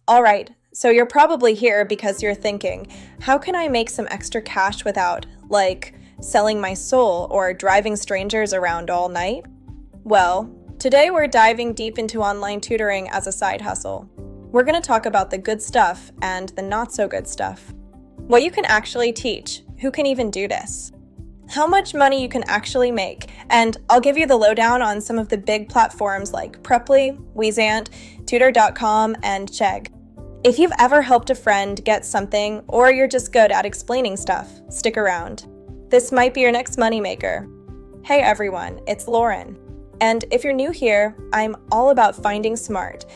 All right, so you're probably here because you're thinking, how can I make some extra cash without, like, selling my soul or driving strangers around all night? Well, today we're diving deep into online tutoring as a side hustle. We're going to talk about the good stuff and the not so good stuff. What you can actually teach, who can even do this? How much money you can actually make, and I'll give you the lowdown on some of the big platforms like Preply, Wyzant, Tutor.com, and Chegg. If you've ever helped a friend get something, or you're just good at explaining stuff, stick around. This might be your next moneymaker. Hey everyone, it's Lauren. And if you're new here, I'm all about finding smart,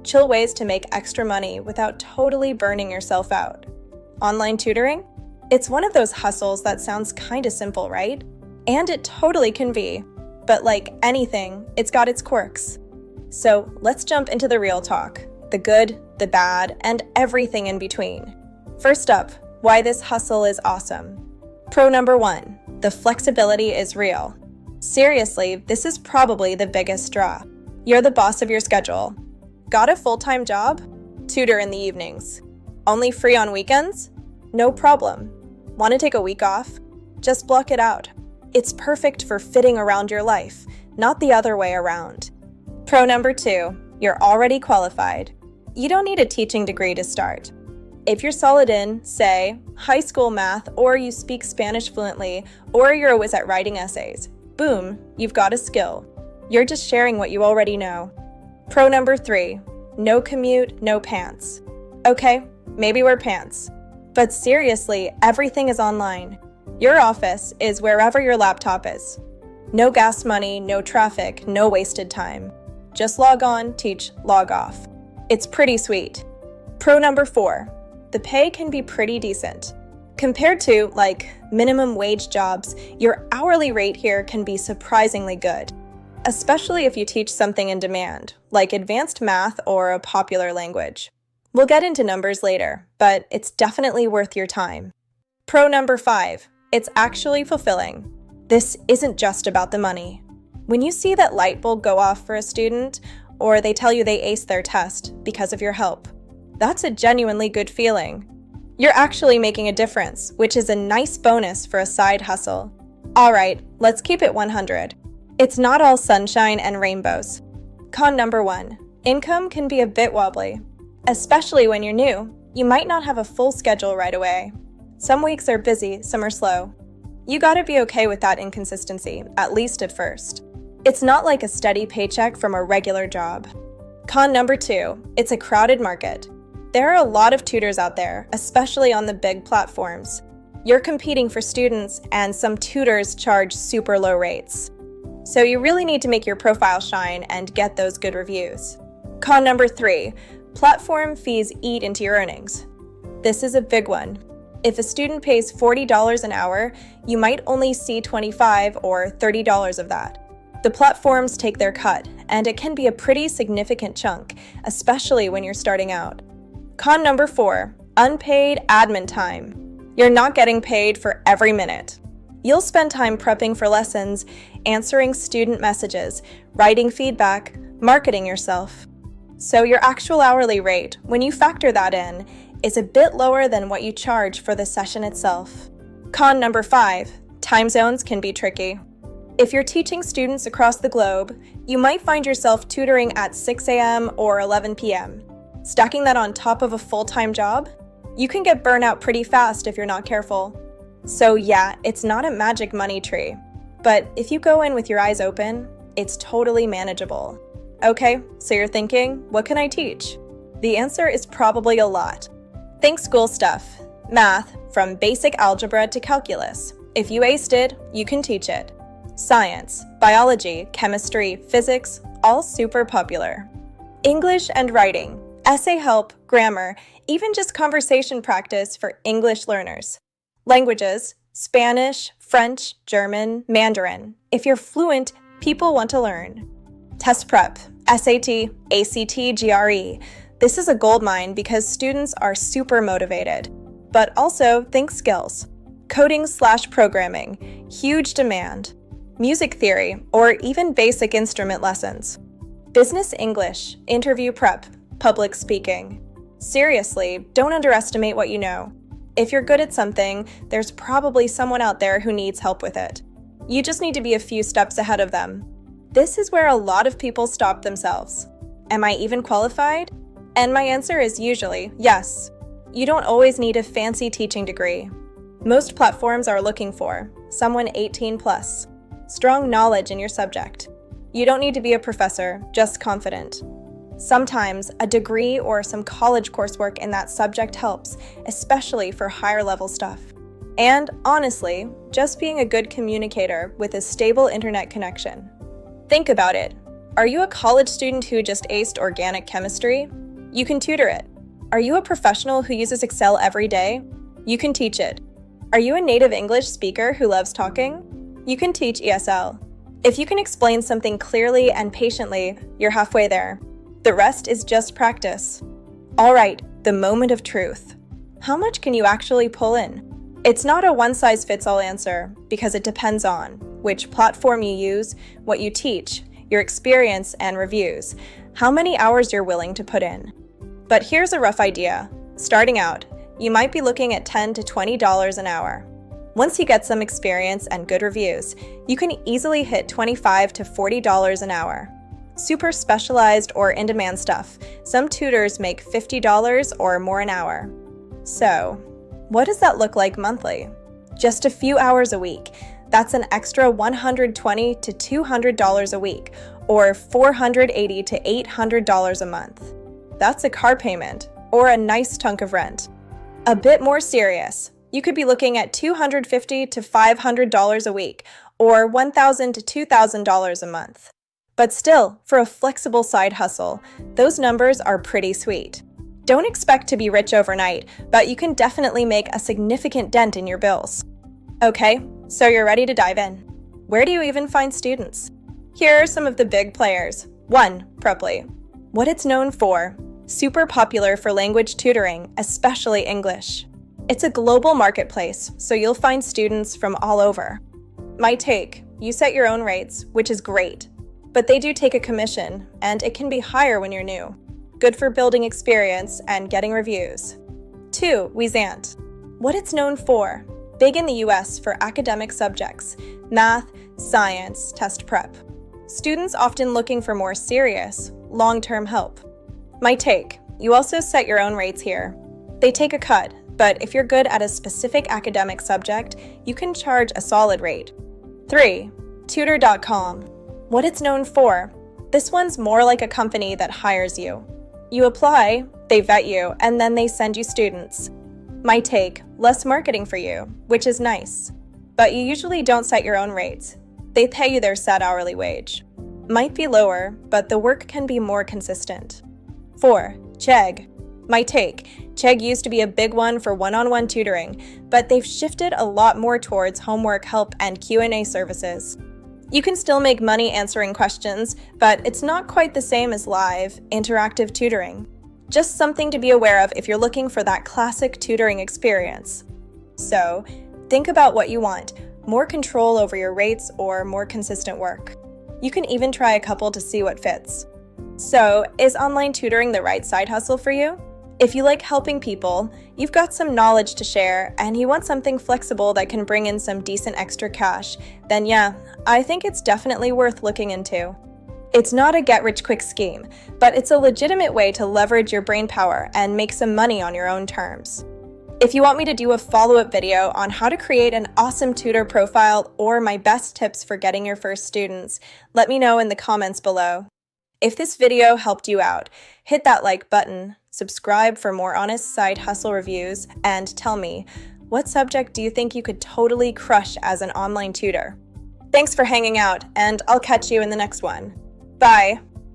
chill ways to make extra money without totally burning yourself out. Online tutoring? It's one of those hustles that sounds kinda simple, right? And it totally can be. But like anything, it's got its quirks. So let's jump into the real talk. The good, the bad, and everything in between. First up, why this hustle is awesome. Pro number 1, the flexibility is real. Seriously, this is probably the biggest draw. You're the boss of your schedule. Got a full-time job? Tutor in the evenings. Only free on weekends? No problem. Want to take a week off? Just block it out. It's perfect for fitting around your life, not the other way around. Pro number 2, you're already qualified. You don't need a teaching degree to start. If you're solid in, say, high school math, or you speak Spanish fluently, or you're a whiz at writing essays, boom, you've got a skill. You're just sharing what you already know. Pro number 3, no commute, no pants. Okay, maybe wear pants. But seriously, everything is online. Your office is wherever your laptop is. No gas money, no traffic, no wasted time. Just log on, teach, log off. It's pretty sweet. Pro number 4, the pay can be pretty decent. Compared to, like, minimum wage jobs, your hourly rate here can be surprisingly good, especially if you teach something in demand, like advanced math or a popular language. We'll get into numbers later, but it's definitely worth your time. Pro number 5, it's actually fulfilling. This isn't just about the money. When you see that light bulb go off for a student, or they tell you they aced their test because of your help, that's a genuinely good feeling. You're actually making a difference, which is a nice bonus for a side hustle. All right, let's keep it 100. It's not all sunshine and rainbows. Con number 1, income can be a bit wobbly. Especially when you're new, you might not have a full schedule right away. Some weeks are busy, some are slow. You gotta be okay with that inconsistency, at least at first. It's not like a steady paycheck from a regular job. Con number 2, it's a crowded market. There are a lot of tutors out there, especially on the big platforms. You're competing for students, and some tutors charge super low rates. So you really need to make your profile shine and get those good reviews. Con number 3, platform fees eat into your earnings. This is a big one. If a student pays $40 an hour, you might only see $25 or $30 of that. The platforms take their cut, and it can be a pretty significant chunk, especially when you're starting out. Con number 4, unpaid admin time. You're not getting paid for every minute. You'll spend time prepping for lessons, answering student messages, writing feedback, marketing yourself. So your actual hourly rate, when you factor that in, is a bit lower than what you charge for the session itself. Con number 5, time zones can be tricky. If you're teaching students across the globe, you might find yourself tutoring at 6 a.m. or 11 p.m. Stacking that on top of a full-time job? You can get burnout pretty fast if you're not careful. So yeah, it's not a magic money tree. But if you go in with your eyes open, it's totally manageable. Okay, so you're thinking, what can I teach? The answer is probably a lot. Think school stuff. Math, from basic algebra to calculus. If you aced it, you can teach it. Science, biology, chemistry, physics, all super popular. English and writing, essay help, grammar, even just conversation practice for English learners. Languages, Spanish, French, German, Mandarin. If you're fluent, people want to learn. Test prep, SAT, ACT, GRE. This is a goldmine because students are super motivated. But also think skills. Coding/programming, huge demand. Music theory, or even basic instrument lessons. Business English, interview prep, public speaking. Seriously, don't underestimate what you know. If you're good at something, there's probably someone out there who needs help with it. You just need to be a few steps ahead of them. This is where a lot of people stop themselves. Am I even qualified? And my answer is usually yes. You don't always need a fancy teaching degree. Most platforms are looking for someone 18 plus. Strong knowledge in your subject. You don't need to be a professor, just confident. Sometimes a degree or some college coursework in that subject helps, especially for higher level stuff. And honestly, just being a good communicator with a stable internet connection. Think about it. Are you a college student who just aced organic chemistry? You can tutor it. Are you a professional who uses Excel every day? You can teach it. Are you a native English speaker who loves talking? You can teach ESL. If you can explain something clearly and patiently, you're halfway there. The rest is just practice. All right, the moment of truth. How much can you actually pull in? It's not a one-size-fits-all answer because it depends on which platform you use, what you teach, your experience and reviews, how many hours you're willing to put in. But here's a rough idea. Starting out, you might be looking at $10 to $20 an hour. Once you get some experience and good reviews, you can easily hit $25 to $40 an hour. Super specialized or in-demand stuff, some tutors make $50 or more an hour. So, what does that look like monthly? Just a few hours a week. That's an extra $120 to $200 a week, or $480 to $800 a month. That's a car payment, or a nice chunk of rent. A bit more serious, you could be looking at $250 to $500 a week, or $1,000 to $2,000 a month. But still, for a flexible side hustle, those numbers are pretty sweet. Don't expect to be rich overnight, but you can definitely make a significant dent in your bills. Okay, so you're ready to dive in. Where do you even find students? Here are some of the big players. 1. Preply. What it's known for. Super popular for language tutoring, especially English. It's a global marketplace, so you'll find students from all over. My take, you set your own rates, which is great. But they do take a commission, and it can be higher when you're new. Good for building experience and getting reviews. 2. Wyzant. What it's known for. Big in the US for academic subjects, math, science, test prep. Students often looking for more serious, long-term help. My take, you also set your own rates here. They take a cut, but if you're good at a specific academic subject, you can charge a solid rate. 3. Tutor.com. What it's known for. This one's more like a company that hires you. You apply, they vet you, and then they send you students. My take, less marketing for you, which is nice. But you usually don't set your own rates. They pay you their set hourly wage. Might be lower, but the work can be more consistent. 4. Chegg. My take, Chegg used to be a big one for one-on-one tutoring, but they've shifted a lot more towards homework help and Q&A services. You can still make money answering questions, but it's not quite the same as live, interactive tutoring. Just something to be aware of if you're looking for that classic tutoring experience. So, think about what you want, more control over your rates or more consistent work. You can even try a couple to see what fits. So, is online tutoring the right side hustle for you? If you like helping people, you've got some knowledge to share, and you want something flexible that can bring in some decent extra cash, then yeah, I think it's definitely worth looking into. It's not a get-rich-quick scheme, but it's a legitimate way to leverage your brainpower and make some money on your own terms. If you want me to do a follow-up video on how to create an awesome tutor profile or my best tips for getting your first students, let me know in the comments below. If this video helped you out, hit that like button, subscribe for more honest side hustle reviews, and tell me, what subject do you think you could totally crush as an online tutor? Thanks for hanging out, and I'll catch you in the next one. Bye!